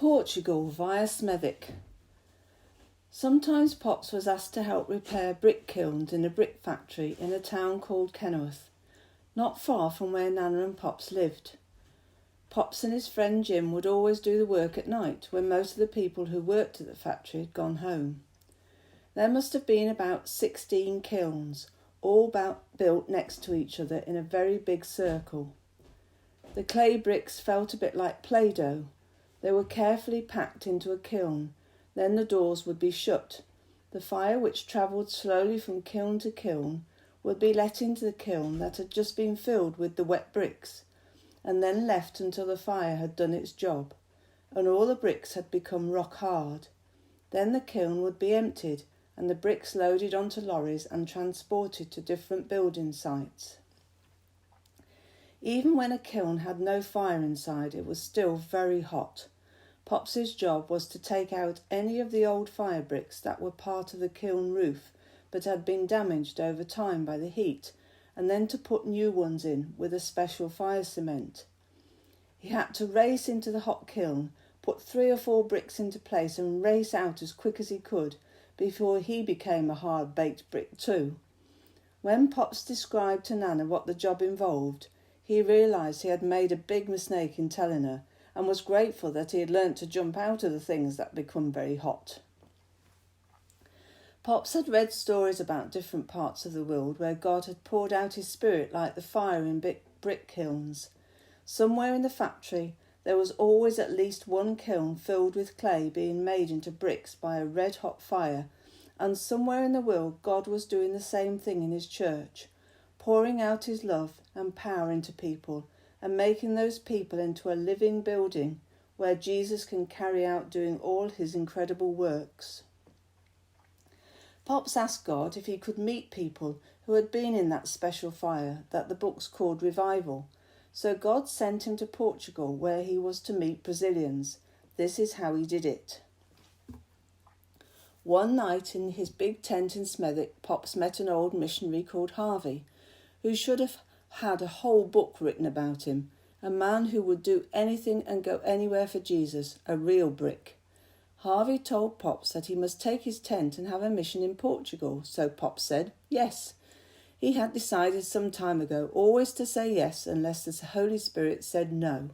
Portugal via Smethwick. Sometimes Pops was asked to help repair brick kilns in a brick factory in a town called Kenilworth, not far from where Nana and Pops lived. Pops and his friend Jim would always do the work at night when most of the people who worked at the factory had gone home. There must have been about 16 kilns, all built next to each other in a very big circle. The clay bricks felt a bit like Play-Doh. They were carefully packed into a kiln. Then the doors would be shut. The fire, which travelled slowly from kiln to kiln, would be let into the kiln that had just been filled with the wet bricks, and then left until the fire had done its job, and all the bricks had become rock hard. Then the kiln would be emptied, and the bricks loaded onto lorries and transported to different building sites. Even when a kiln had no fire inside, it was still very hot. Pops's job was to take out any of the old fire bricks that were part of the kiln roof but had been damaged over time by the heat, and then to put new ones in with a special fire cement. He had to race into the hot kiln, put 3 or 4 bricks into place and race out as quick as he could before he became a hard-baked brick too. When Pops described to Nana what the job involved, he realised he had made a big mistake in telling her, and was grateful that he had learnt to jump out of the things that become very hot. Pops had read stories about different parts of the world where God had poured out his spirit like the fire in brick kilns. Somewhere in the factory there was always at least one kiln filled with clay being made into bricks by a red-hot fire, and somewhere in the world God was doing the same thing in his church, pouring out his love and power into people, and making those people into a living building where Jesus can carry out doing all his incredible works. Pops asked God if he could meet people who had been in that special fire that the book's called Revival. So God sent him to Portugal, where he was to meet Brazilians. This is how he did it. One night in his big tent in Smethwick, Pops met an old missionary called Harvey, who should have had a whole book written about him, a man who would do anything and go anywhere for Jesus, a real brick. Harvey told Pops that he must take his tent and have a mission in Portugal, so Pops said yes. He had decided some time ago always to say yes unless the Holy Spirit said no.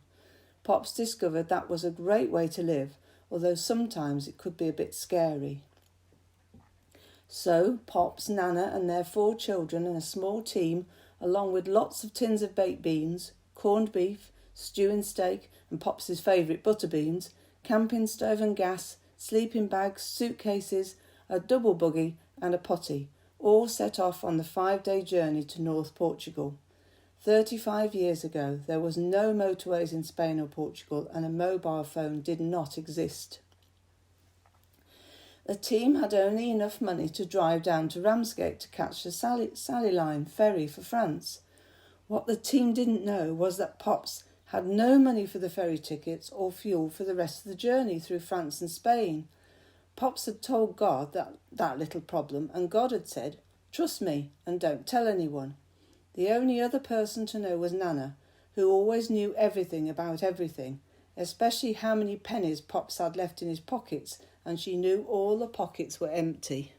Pops discovered that was a great way to live, although sometimes it could be a bit scary. So Pops, Nana and their 4 children and a small team, along with lots of tins of baked beans, corned beef, stew and steak, and Pops's favourite butter beans, camping stove and gas, sleeping bags, suitcases, a double buggy and a potty, all set off on the 5-day journey to North Portugal. 35 years ago, there was no motorways in Spain or Portugal, and a mobile phone did not exist. The team had only enough money to drive down to Ramsgate to catch the Sally Line ferry for France. What the team didn't know was that Pops had no money for the ferry tickets or fuel for the rest of the journey through France and Spain. Pops had told God that little problem, and God had said, "Trust me and don't tell anyone." The only other person to know was Nana, who always knew everything about everything, especially how many pennies Pops had left in his pockets, and she knew all the pockets were empty.